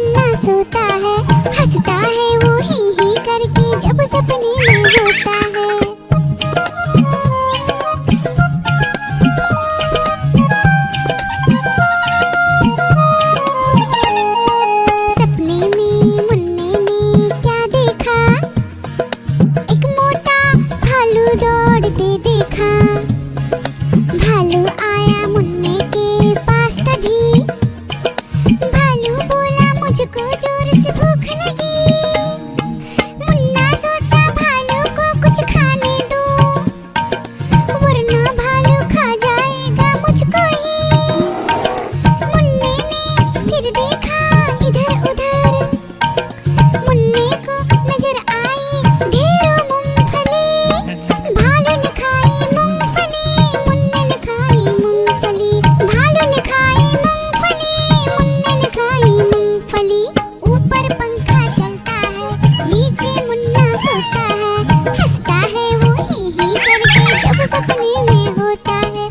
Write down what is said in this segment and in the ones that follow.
मुन्ना सोता है, हंसता है वो ही करके जब सपने में होता है। सपने में मुन्ने ने क्या देखा, एक मोटा भालू दौड़ते देखा। भालू आया मुन्ने के पास तभी, भालू बोला मुझको जोर से भूख लगी। मुन्ना सोचा भालू को कुछ खाने दो, वरना भालू खा जाएगा मुझको ही। मुन्ने ने फिर देखा इधर उधर, मुन्ने को नजर आई ढेरों मूंगफली। भालू ने खाई मूंगफली, मुन्ने ने खाई मूंगफली। भालू ने खाई मूंगफली, मुन्ने ने खाई मूंगफली। ऊपर पंखा चलता है, नीचे मुन्ना सोता है, हंसता है वो ही करके जब सपने में होता है।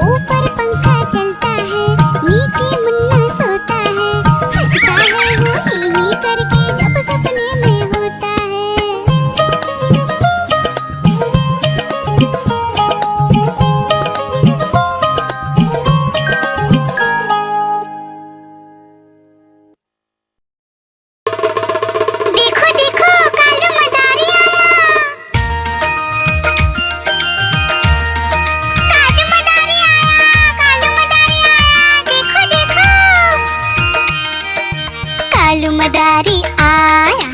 ऊपर पंखा चलता है, नीचे मुन्ना सोता है, हंसता है वो ही करके जब सपने में होता है। देखो देखो कालू मदारी आया, कालू मदारी आया, कालू मदारी आया, देखो देखो। कालू मदारी आया,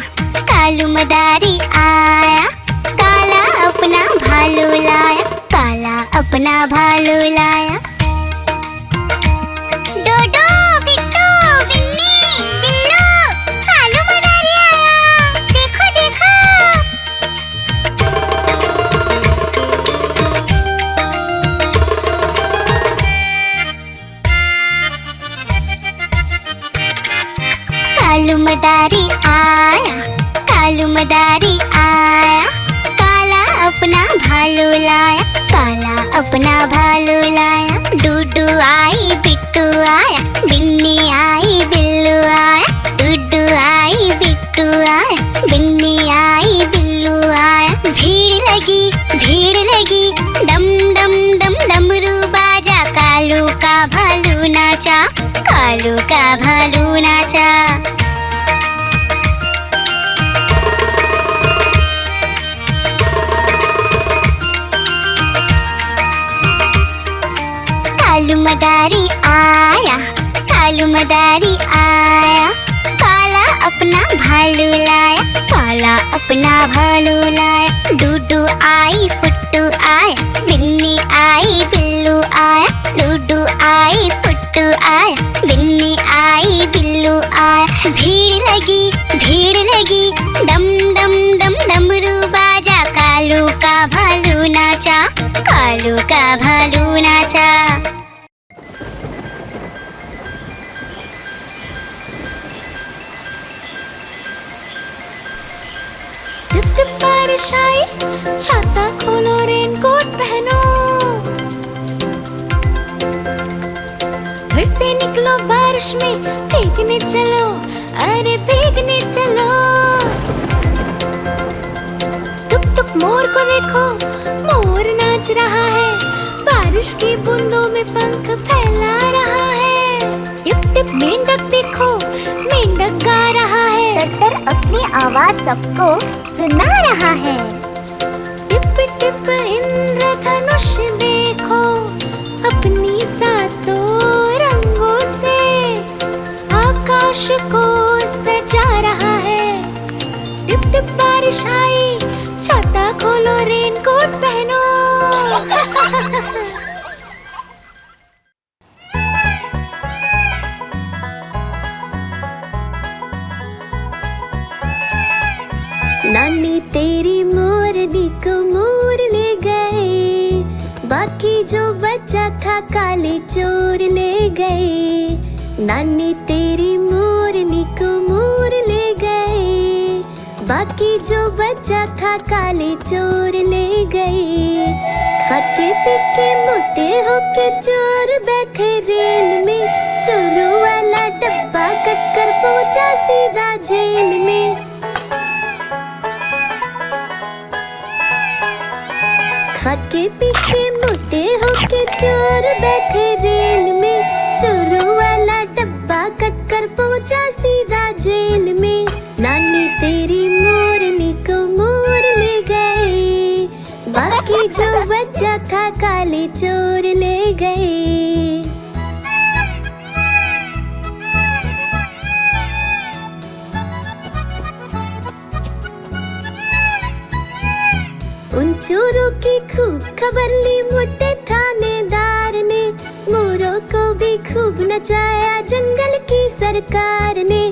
कालू मदारी आया, काला अपना भालू लाया, काला अपना भालू लाया। डोडो बिट्टू बिन्नी बिल्लू, कालू मदारी आया, देखो देखो। कालू मदारी आया, कालू मदारी आया, काला अपना भालू लाया, काला अपना भालू लाया। डूडू आई बिट्टू आया, बिन्नी आई बिल्लू आया, डूडू आई बिट्टू आया, बिन्नी आई बिल्लू आया। भीड़ लगी डम डम डम डमरू बाजा, कालू का भालू नाचा, कालू का भालू नाचा। कालू मदारी आया, कालू मदारी आया, काला अपना भालू लाया, काला अपना भालू लाया। डूडू आई फुट्टू आया, बिन्नी आई बिल्लू आया, डूडू आई फुट्टू आया, बिन्नी आई बिल्लू आया। भीड़ लगी डम डम डम डमरू बाजा, कालू का भालू नाचा, कालू का भालू नाचा। टिप टिप बारिश आई, छाता खोलो रेनकोट पहनो, घर से निकलो बारिश में भीगने चलो, अरे भीगने चलो। टुक टुक मोर को देखो, मोर नाच रहा है, बारिश की बूंदों में पंख फैला रहा है। टिप टिप मेंढक देखो, मेंढक गा रहा है, टट्टर अपनी आवाज सबको सुना रहा है। टिप टिप इंद्रधनुष देखो, अपनी सातों रंगों से आकाश को सजा रहा है। टिप टिप बारिश आई, छाता खोलो रेनकोट पहनो। नानी तेरी मोरनी को मोर ले गए, बाकी जो बचा था काले चोर ले गए। नानी तेरी मोरनी को मोर ले गए, बाकी जो बचा था काले चोर ले गए। खाते पी के मोटे होके चोर बैठे रेल में, चोरों वाला डब्बा कट कर पहुंचा सीधा जेल में। खाके पी के मोटे होके चोर बैठे रेल में, चोरों वाला डब्बा कट कर पहुंचा सीधा जेल में। नानी तेरी मोरनी को मोर ले गए, बाकी जो बचा था काले चोर ले गए। उन चोरों की खूब खबर ली मोटे थानेदार ने, मोरों को भी खूब नचाया जंगल की सरकार ने।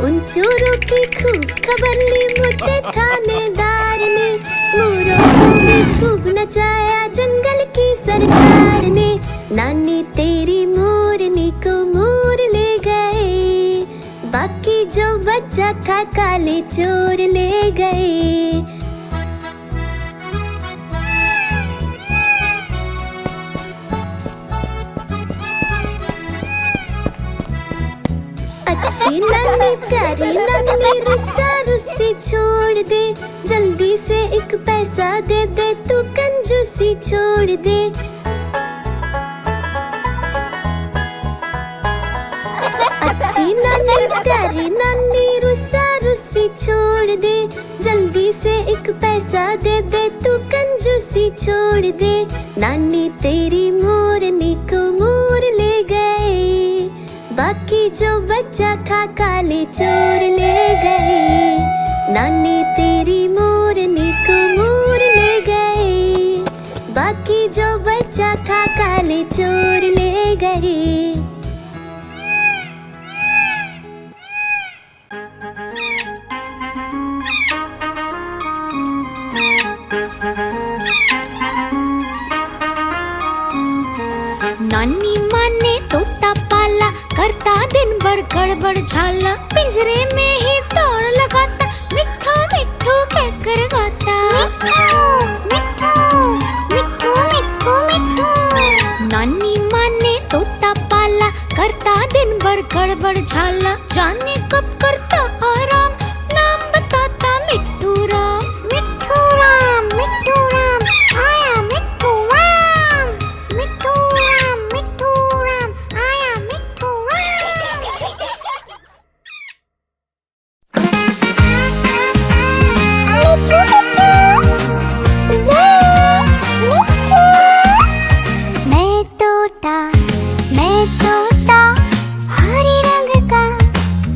उन चोरों की खूब खबर ली मोटे थानेदार ने, मोरों को भी खूब नचाया जंगल की सरकार ने। नानी तेरी मोरनी को मोर ले गए, बाकी जो बचा था काले चोर ले गए। अच्छी नानी प्यारी नानी रुस्सा रुस्सी छोड़ दे, जल्दी से एक पैसा दे दे तू कंजूसी छोड़ दे। अच्छी नानी प्यारी नानी रुस्सा रुस्सी छोड़ दे, जल्दी से एक पैसा दे दे तू कंजूसी छोड़ दे। नानी तेरी मोरनी को मोर ले गए, बाकी जो बचा था काले चोर ले गए। नानी तेरी मोरनी को मोर ले गए, बाकी जो बचा था काले चोर ले गए। नानी माँ ने तोता पाला, करता दिन भर गड़बड़ झाला, पिंजरे में ही दौड़ लगाता, मिट्ठू मिट्ठू कहकर गाता। मिट्ठू मिट्ठू मिट्ठू मिट्ठू। नानी माँ ने तोता पाला, करता दिन भर गड़बड़ झाला, जाने कब करता आराम, नाम बताता मिट्ठू राम। मिट्ठू राम आया मिट्ठू राम, मिट्ठू राम आया मिट्ठू राम। मिट्ठू ये मिट्ठू। मैं तोता हरे रंग का,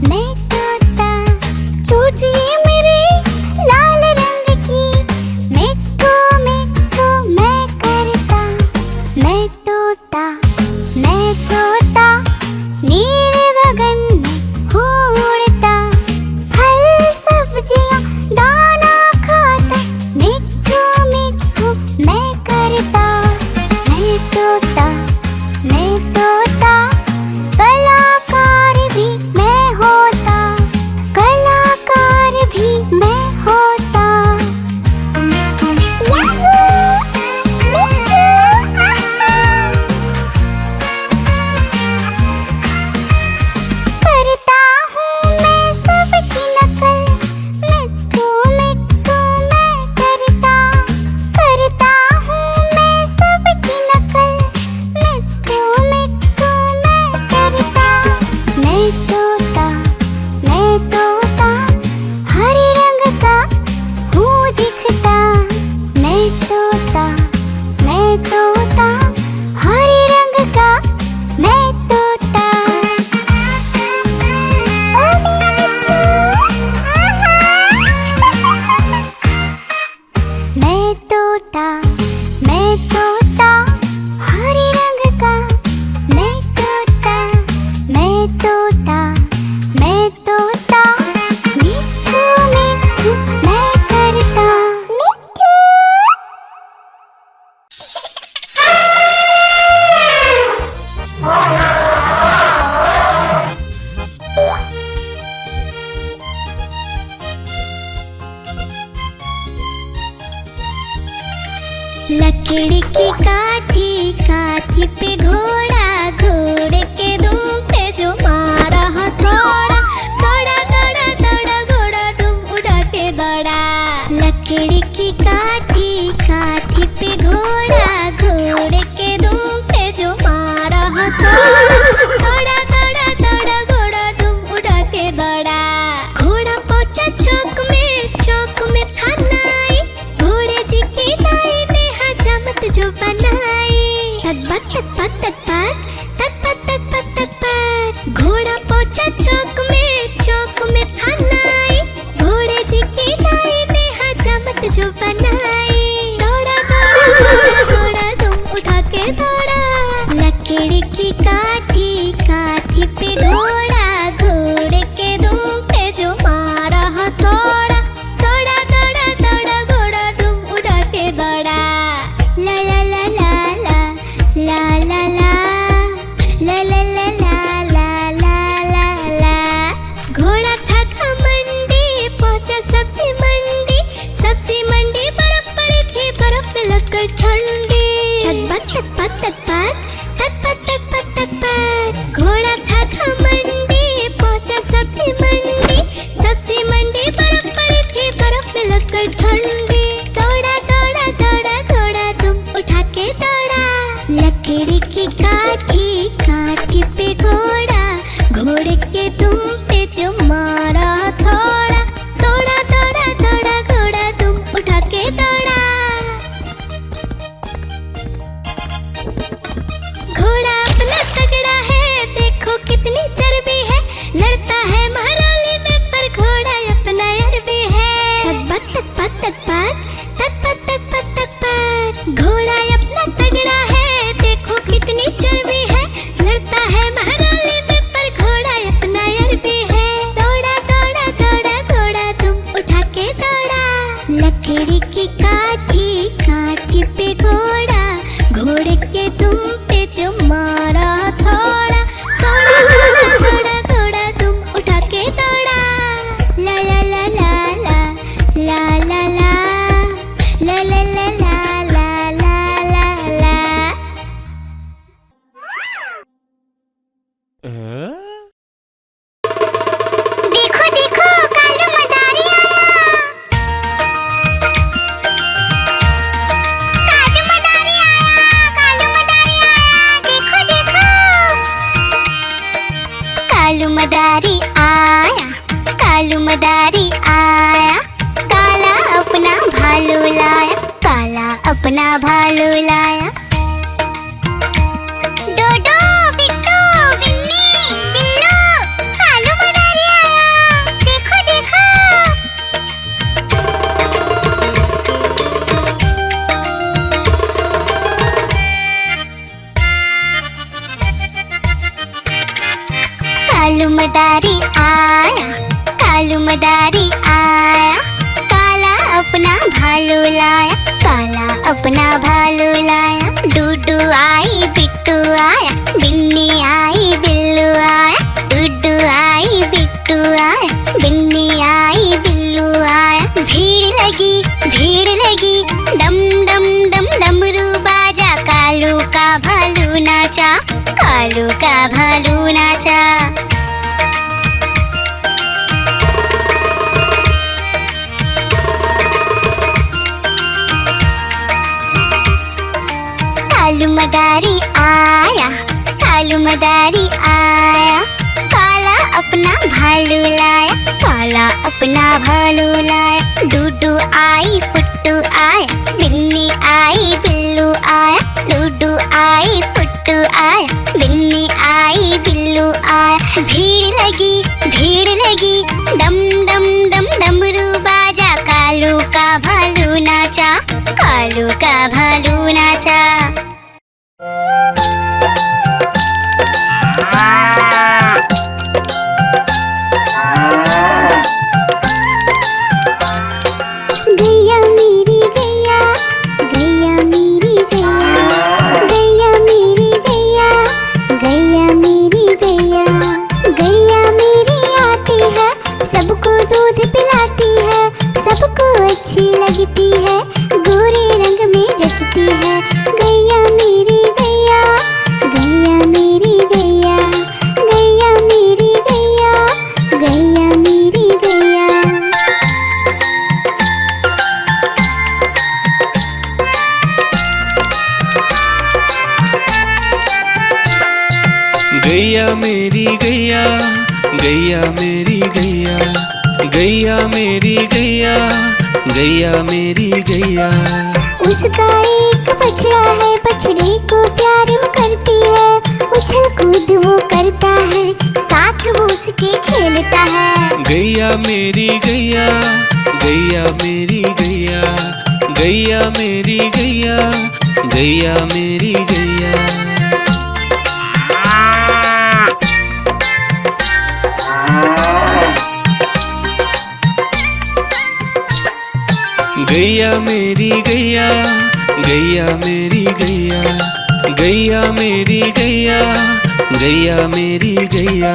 मैं तोता चूचिए मेरे लाल रंग की, मिट्ठू मिट्ठू मैं करता। मैं तोता नीले गगन में उड़ता, फल सब्जियां दाना खाता, मिट्ठू मिट्ठू मैं करता। मैं तोता कलाकार भी मैं होता, कलाकार भी मैं होता। याहू मिट्ठू। तक पक तक पक तक पक तक पक तक पक। घोड़ा पहुंचा चौक में था नाई, घोड़े जी की नाई ने हजामत जो बनाई। दौड़ा दौड़ा दौड़ा दौड़ा तुम उठा के दौड़ा, लकड़ी की काठी काठी पे घोड़ा, घोड़े के दुम पे जो मारा हथौड़ा। दौड़ा दौड़ा दौड़ा घोड़ा तुम उठा के दौड़ा। ला ला ला ला ला ला ला ला ला ला ला ला ला ला ला। घोड़ा था घमंडी पहुंचा सब्जी मंडी बर्फ पड़ी थी, बर्फ में लगकर ठंडी। तक पक तक पक तक पक तक पक तक पक। घोड़ा था घमंडी पहुंचा सब्जी मंडी बर्फ पड़ी थी, बर्फ में लगकर ठंडी। दौड़ा दौड़ा दौड़ा घोड़ा तुम उठा के दौड़ा, लकड़ी की काठी काठी पे घोड़ा, घोड़े के दुम पे जो मारा थोड़ा। दौड़ा दौड़ा दौड़ा घोड़ा तुम उठा के दौड़ा। घोड़ा अपना तगड़ा है, देखो कितनी चर्बी है, लड़ता है महाराली में पर घोड़ा अपना अरबी है। तक पक तक पक तक पक तक पक तक पक। घोड़ा अपना तगड़ा है, देखो कितनी चर्बी है, लड़ता है महाराली में पर घोड़ा अपना अरबी है। दौड़ा दौड़ा दौड़ा घोड़ा तुम उठा के दौड़ा, लकड़ी की काठी काठी पे घोड़ा, घोड़े के दुम पे जो मारा थोड़ा। दौड़ा दौड़ा दौड़ा घोड़ा तुम उठा के दौड़ा। ला ला ला ला ला ला ला ला ला ला ला ला ला ला ला। देखो देखो कालू मदारी आया, कालू मदारी आया, देखो देखो। कालू मदारी आया, कालू मदारी आया, काला अपना भालू लाया, काला अपना भालू लाया। डोडो बिट्टू बिन्नी बिल्लू, कालू मदारी आया, देखो देखो। कालू मदारी आया, कालू मदारी आया, काला अपना भालू लाया, काला अपना भालू लाया। डूडू आई बिट्टू आया, बिन्नी आई बिल्लू आया, डूडू आई बिट्टू आया, बिन्नी आई बिल्लू आया। भीड़ लगी डम डम डम डमरू बाजा, कालू का भालू नाचा, कालू का भालू नाचा। कालू मदारी आया, कालू मदारी आया, काला अपना भालू लाया, काला अपना भालू लाया। डूडू आई पुट्टू आया, बिन्नी आई बिल्लू आया, डूडू आई पुट्टू आया, बिन्नी आई बिल्लू आया। भीड़ लगी डम डम डम डमरू बाजा, कालू का भालू नाचा, कालू का भालू नाचा। गैया मेरी गैया, गैया मेरी गैया, गैया मेरी गैया, गैया मेरी गैया। गैया मेरी आती है, सबको दूध पिलाती है, सबको अच्छी लगती है, गोरे रंग में जचती है। गैया मेरी गैया, गैया मेरी गैया, गैया मेरी गैया, गैया मेरी गैया। गैया मेरी गैया, गैया मेरी गैया, गैया मेरी गैया, गैया मेरी गैया। उसका एक बछड़ा है, बछड़े को प्यार वो करती है। उछल कूद वो करता है, साथ वो उसके खेलता है। गैया मेरी गैया, गैया मेरी गैया, गैया मेरी गैया, गैया मेरी गैया। गैया मेरी गैया, गैया मेरी गैया, गैया मेरी गैया, गैया मेरी गैया।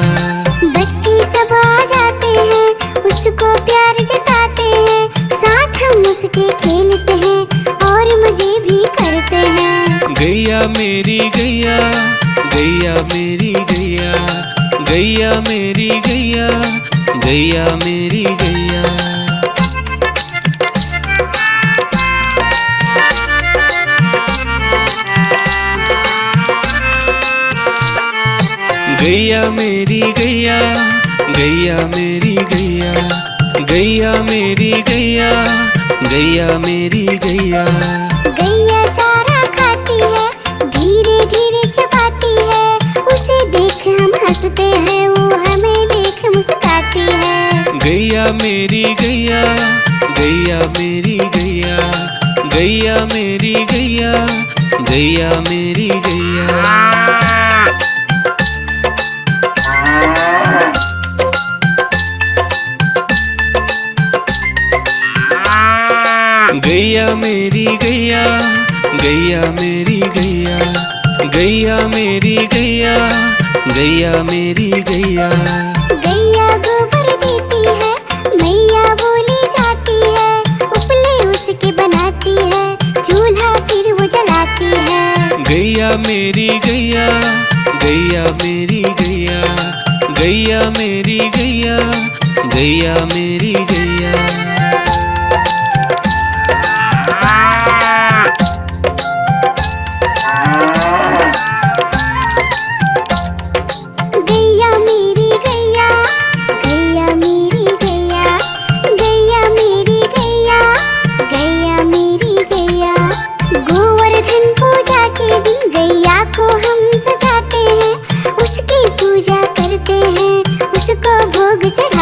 बच्चे सब आ जाते हैं, उसको प्यार जताते हैं, साथ हम उसके खेलते हैं और मजे भी करते हैं। गैया मेरी गैया, गैया मेरी गैया, गैया मेरी गैया, गैया मेरी गैया। गैया मेरी गैया, गैया मेरी गैया, गैया मेरी गैया, गैया मेरी गैया। गैया चारा खाती है, धीरे धीरे चबाती है, उसे देख हम हंसते हैं, वो हमें देख मुस्कुराती है। गैया मेरी गैया, गैया मेरी गैया, गैया मेरी गैया, गैया मेरी गैया। गैया मेरी गैया, गैया मेरी गैया, गैया मेरी गैया, गैया मेरी गैया। गैया गोबर देती है, मैया बोली जाती है, उपले उसके बनाती है, चूल्हा फिर वो जलाती है। गैया मेरी गैया, गैया मेरी गैया, गैया मेरी गैया, गैया मेरी गैया। गैया मेरी गैया, गैया मेरी गैया, गैया मेरी गैया, गैया मेरी गैया। गोवर्धन पूजा के दिन गैया को हम सजाते हैं, उसकी पूजा करते हैं, उसको भोग चढ़ाते हैं।